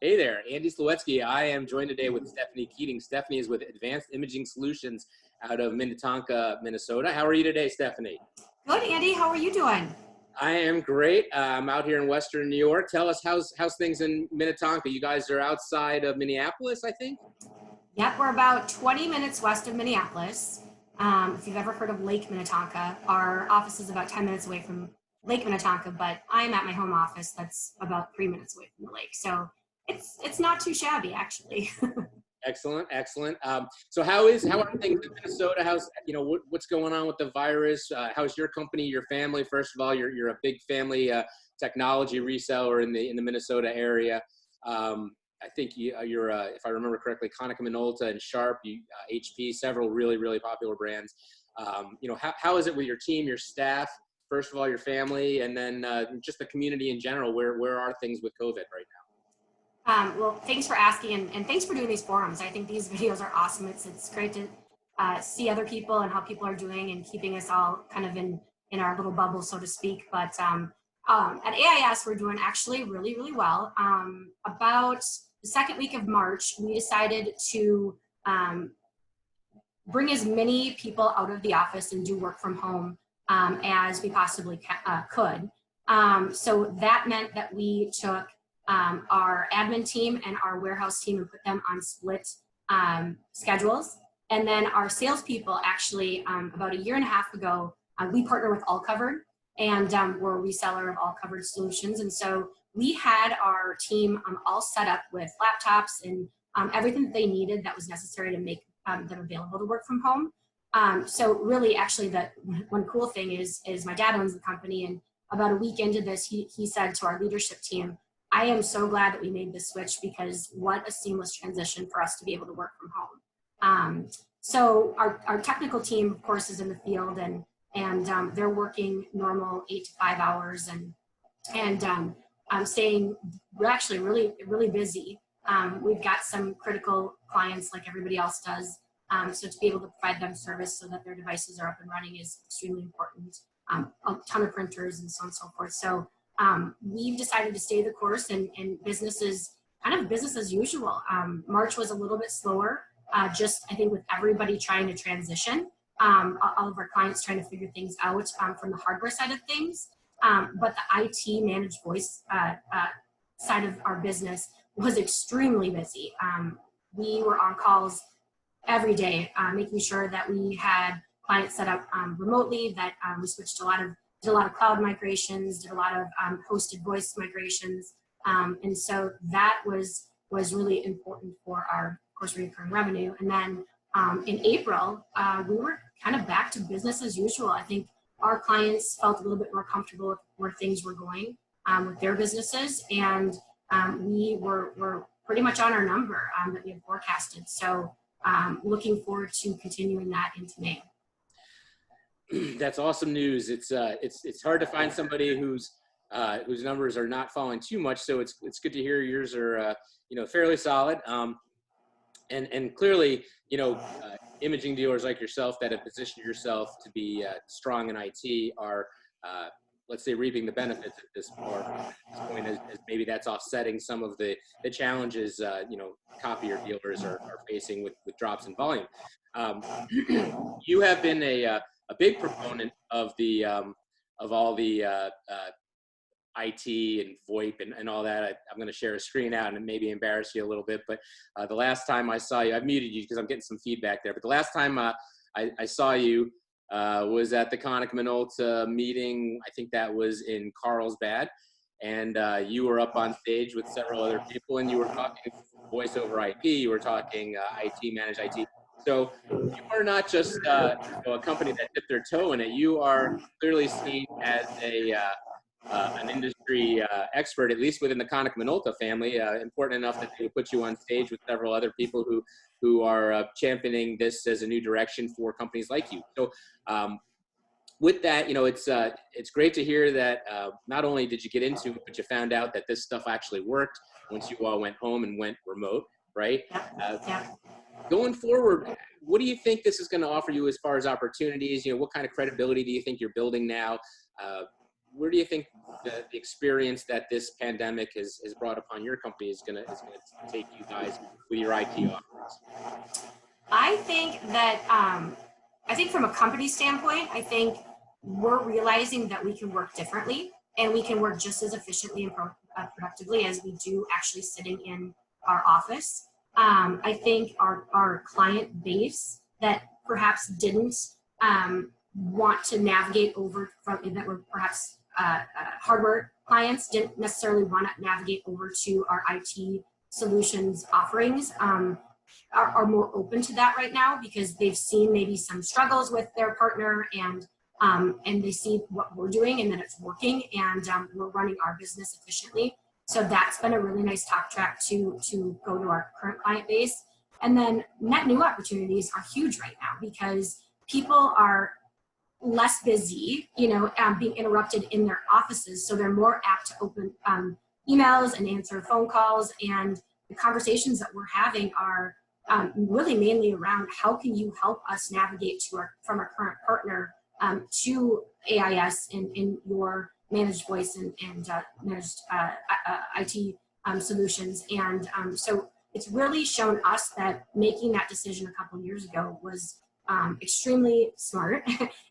Hey there, Andy Slawetsky. I am joined today with Stephanie Keating. Stephanie is with Advanced Imaging Solutions out of Minnetonka, Minnesota. How are you today, Stephanie? Good, Andy. How are you doing? I am great. I'm out here in Western New York. Tell us how's things in Minnetonka. You guys are outside of Minneapolis, I think? Yep, we're about 20 minutes west of Minneapolis. If you've ever heard of Lake Minnetonka, our office is about 10 minutes away from Lake Minnetonka, but I'm at my home office that's about 3 minutes away from the lake. So it's not too shabby, actually. Excellent, excellent. So how are things in Minnesota? How's what's going on with the virus? How's your company, your family? First of all, you're a big family technology reseller in the Minnesota area. I think you're if I remember correctly, Konica Minolta and Sharp, HP, several really popular brands. How is it with your team, your staff? First of all, your family, and then just the community in general. Where are things with COVID right now? Well, thanks for asking, and thanks for doing these forums. I think these videos are awesome. It's great to see other people and how people are doing and keeping us all kind of in our little bubble, so to speak. But at AIS, we're doing actually really well. About the second week of March, we decided to bring as many people out of the office and do work from home as we possibly could. So that meant that we took our admin team and our warehouse team and put them on split schedules. And then our salespeople actually, about a year and a half ago, we partner with All Covered, and we're a reseller of All Covered solutions. And so we had our team all set up with laptops and everything that they needed that was necessary to make them available to work from home. So really, actually, that one cool thing is my dad owns the company, and about a week into this, he said to our leadership team, I am so glad that we made this switch, because what a seamless transition for us to be able to work from home. So our technical team, of course, is in the field, and they're working normal 8 to 5 hours, and I'm saying we're actually really busy. We've got some critical clients like everybody else does. So to be able to provide them service so that their devices are up and running is extremely important. A ton of printers and so on and so forth. So we've decided to stay the course, and business is kind of business as usual. March was a little bit slower, just I think with everybody trying to transition, all of our clients trying to figure things out from the hardware side of things. But the IT managed voice side of our business was extremely busy. We were on calls every day, making sure that we had clients set up remotely, that we switched did a lot of cloud migrations, did a lot of hosted voice migrations. And so that was really important for our, of course, recurring revenue. And then in April, we were kind of back to business as usual. I think our clients felt a little bit more comfortable with where things were going with their businesses. And we were pretty much on our number that we had forecasted. So looking forward to continuing that into May. That's awesome news. It's hard to find somebody whose numbers are not falling too much. So it's good to hear yours are fairly solid. And clearly, imaging dealers like yourself that have positioned yourself to be strong in IT are, let's say, reaping the benefits at this point, as maybe that's offsetting some of the challenges copier dealers are facing with drops in volume. You have been a big proponent of the of all the IT and VoIP and all that. I'm going to share a screen out and maybe embarrass you a little bit, but the last time I saw you, I've muted you because I'm getting some feedback there, but the last time I saw you was at the Konica Minolta meeting. I think that was in Carlsbad, and you were up on stage with several other people, and you were talking voice over IP, you were talking IT, managed IT. So you are not just a company that dipped their toe in it. You are clearly seen as an industry expert, at least within the Konica Minolta family, important enough that they would put you on stage with several other people who are championing this as a new direction for companies like you. So with that, it's great to hear that not only did you get into it, but you found out that this stuff actually worked once you all went home and went remote, right? Going forward, what do you think this is going to offer you as far as opportunities? What kind of credibility do you think you're building now? where do you think the experience that this pandemic has brought upon your company is gonna take you guys with your IT offerings? I think that, I think from a company standpoint, I think we're realizing that we can work differently and we can work just as efficiently and productively as we do actually sitting in our office. I think our client base that perhaps didn't want to navigate over from, that were perhaps hardware clients, didn't necessarily want to navigate over to our IT solutions offerings, are more open to that right now because they've seen maybe some struggles with their partner, and they see what we're doing and that it's working, and we're running our business efficiently. So that's been a really nice talk track to go to our current client base. And then net new opportunities are huge right now because people are less busy, being interrupted in their offices. So they're more apt to open emails and answer phone calls. And the conversations that we're having are really mainly around how can you help us navigate from our current partner to AIS in your managed voice and managed IT solutions. And so it's really shown us that making that decision a couple of years ago was extremely smart.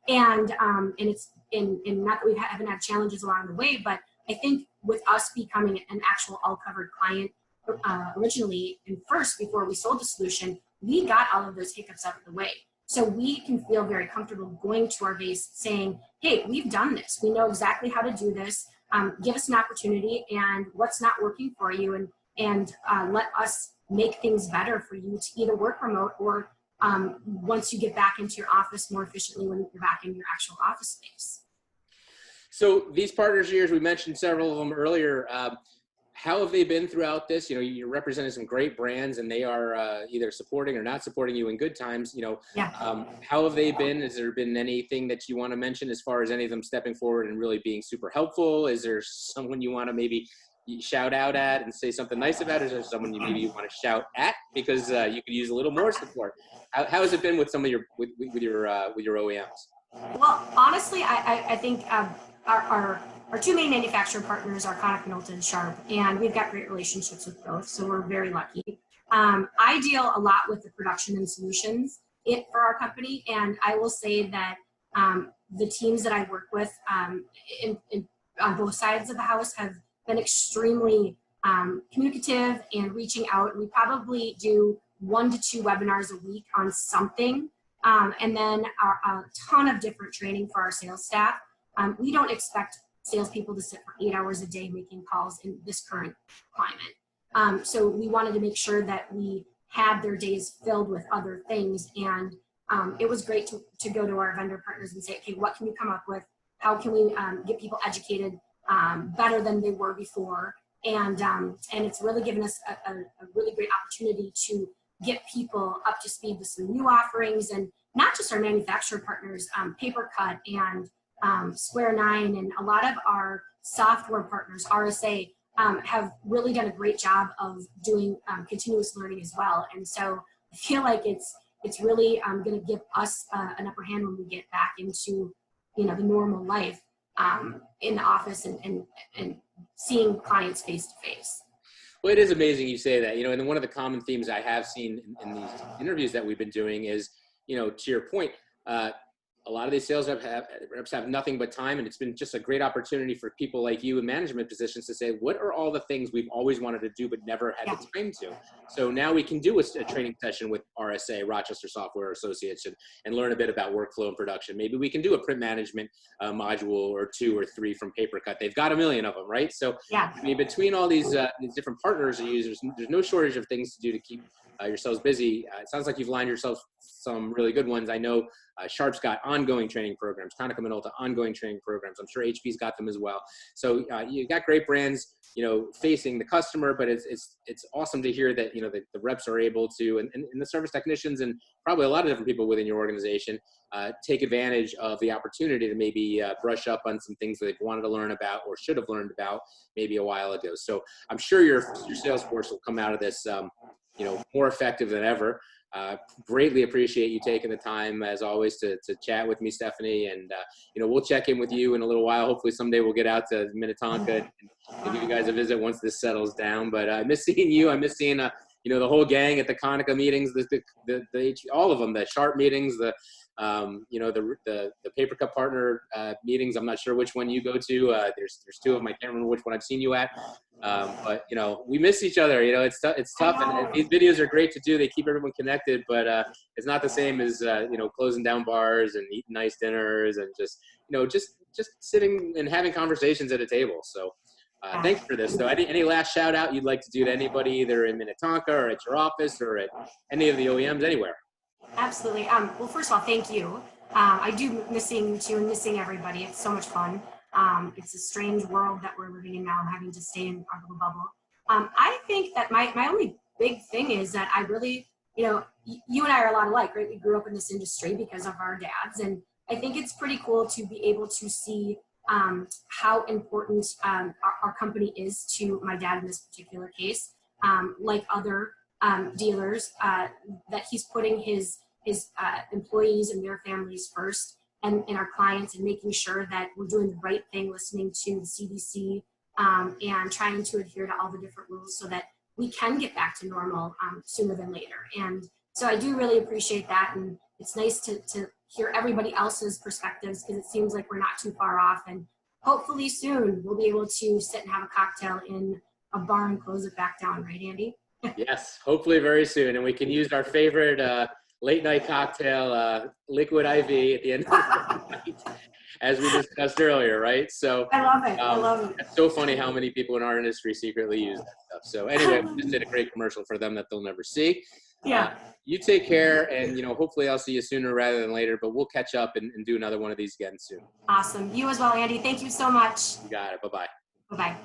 and it's not that we haven't had challenges along the way, but I think with us becoming an actual all covered client originally and first before we sold the solution, we got all of those hiccups out of the way. So we can feel very comfortable going to our base saying, hey, we've done this. We know exactly how to do this. Give us an opportunity and what's not working for you, and let us make things better for you to either work remote or once you get back into your office more efficiently when you're back in your actual office space. So these partners of yours, we mentioned several of them earlier. How have they been throughout this? You're representing some great brands, and they are either supporting or not supporting you in good times. Yeah. How have they been? Has there been anything that you want to mention as far as any of them stepping forward and really being super helpful? Is there someone you want to maybe shout out at and say something nice about? Is there someone you maybe want to shout at because you could use a little more support? How has it been with some of your with your OEMs? Well, honestly, I think our two main manufacturer partners are Konica Minolta and Sharp, and we've got great relationships with both, so we're very lucky. I deal a lot with the production and solutions for our company, and I will say that the teams that I work with on both sides of the house have been extremely communicative and reaching out. We probably do 1 to 2 webinars a week on something, and then a ton of different training for our sales staff. We don't expect salespeople to sit for 8 hours a day making calls in this current climate. So we wanted to make sure that we had their days filled with other things. And it was great to go to our vendor partners and say, okay, what can you come up with? How can we get people educated better than they were before? And it's really given us a really great opportunity to get people up to speed with some new offerings, and not just our manufacturer partners, PaperCut and Square 9, and a lot of our software partners, RSA, have really done a great job of doing continuous learning as well. And so I feel like it's really going to give us an upper hand when we get back into the normal life in the office and seeing clients face to face. Well, it is amazing you say that, and one of the common themes I have seen in these interviews that we've been doing is, to your point, a lot of these sales reps have nothing but time, and it's been just a great opportunity for people like you in management positions to say, what are all the things we've always wanted to do but never had the time to? So now we can do a training session with RSA, Rochester Software Associates, and learn a bit about workflow and production. Maybe we can do a print management module or 2 or 3 from PaperCut. They've got a million of them, right? So I mean, between all these different partners and users, there's no shortage of things to do to keep yourselves busy. It sounds like you've lined yourself some really good ones. I know Sharp's got ongoing training programs, Konica Minolta ongoing training programs. I'm sure HP's got them as well. So you got great brands, facing the customer, but it's awesome to hear that, the reps are able to, and the service technicians and probably a lot of different people within your organization take advantage of the opportunity to maybe brush up on some things that they've wanted to learn about or should have learned about maybe a while ago. So I'm sure your sales force will come out of this more effective than ever. Greatly appreciate you taking the time, as always, to chat with me, Stephanie. And, we'll check in with you in a little while. Hopefully someday we'll get out to Minnetonka and give you guys a visit once this settles down. But I miss seeing you. I miss seeing, the whole gang at the Konica meetings, all of them, the Sharp meetings, the PaperCut partner meetings. I'm not sure which one you go to. There's two of them. I can't remember which one I've seen you at. But we miss each other. It's tough, and these videos are great to do. They keep everyone connected, but it's not the same as closing down bars and eating nice dinners and just sitting and having conversations at a table. So thanks for this, though. Any last shout out you'd like to do to anybody, either in Minnetonka or at your office or at any of the OEMs, anywhere? Absolutely. Well, first of all, thank you. I do missing you and missing everybody. It's so much fun. It's a strange world that we're living in now, having to stay in our little bubble. I think that my only big thing is that I really, you and I are a lot alike, right? We grew up in this industry because of our dads. And I think it's pretty cool to be able to see how important our company is to my dad in this particular case, like other dealers, that he's putting his employees and their families first, and our clients, and making sure that we're doing the right thing, listening to the CDC, and trying to adhere to all the different rules so that we can get back to normal sooner than later. And so I do really appreciate that. And it's nice to hear everybody else's perspectives, because it seems like we're not too far off. And hopefully soon we'll be able to sit and have a cocktail in a bar and close it back down, right, Andy? Yes, hopefully very soon. And we can use our favorite late night cocktail, liquid IV at the end of the night, as we discussed earlier, right? So I love it. I love it. It's so funny how many people in our industry secretly use that stuff. So anyway, we just did a great commercial for them that they'll never see. Yeah. You take care, and hopefully I'll see you sooner rather than later, but we'll catch up and do another one of these again soon. Awesome. You as well, Andy. Thank you so much. You got it. Bye-bye. Bye-bye.